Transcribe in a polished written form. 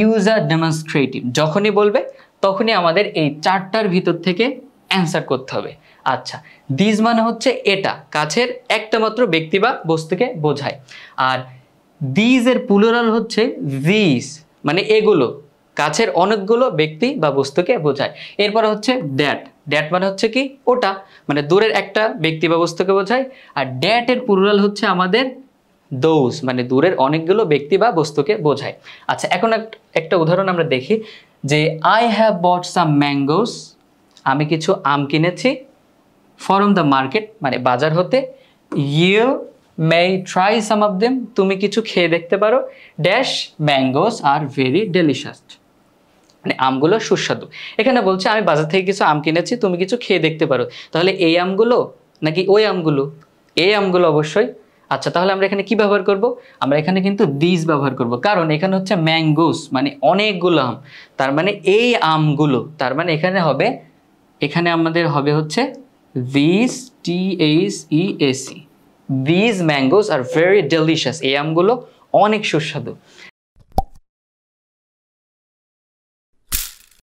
Use আ demonstrative, যখনই বলবে তখনই আমাদের এই চারটার ভিতর থেকে অ্যান্সার করতে হবে। আচ্ছা, দিস মানে হচ্ছে এটা, কাছের একটা মাত্র ব্যক্তি বা বস্তুকে বোঝায়। আর দিস এর প্লুরাল হচ্ছে দিস, মানে এগুলো, কাছের অনেকগুলো ব্যক্তি বা বস্তুকে বোঝায়। এরপর হচ্ছে দ্যাট, দ্যাট মানে হচ্ছে কি ওটা, মানে দূরের একটা ব্যক্তি বা বস্তুকে বোঝায়। আর দ্যাট এর প্লুরাল হচ্ছে আমাদের দোজ, মানে দূরের অনেকগুলো ব্যক্তি বা বস্তুকে বোঝায়। আচ্ছা, এখন একটা উদাহরণ আমরা দেখি যে I have bought some mangoes, আমি কিছু আম কিনেছি, ফ্রম দ্য মার্কেট মানে বাজার হতে, you may try some of them, তুমি কিছু খেয়ে দেখতে পারো, dash mangoes are very delicious, মানে আমগুলো সুস্বাদু। এখানে বলছে আমি বাজার থেকে কিছু আম কিনেছি, তুমি কিছু খেয়ে দেখতে পারো, তাহলে এই আমগুলো নাকি ওই আমগুলো? এই আমগুলো অবশ্যই। আচ্ছা, তাহলে আমরা এখানে কি ব্যবহার করব? আমরা এখানে কিন্তু দিস ব্যবহার করব, কারণ এখানে হচ্ছে ম্যাঙ্গোস মানে অনেকগুলো আম, তার মানে এই আমগুলো, তার মানে এখানে হবে, এখানে আমাদের হবে হচ্ছে this, THESE, this mangoes are very delicious, এই আমগুলো অনেক সুস্বাদু।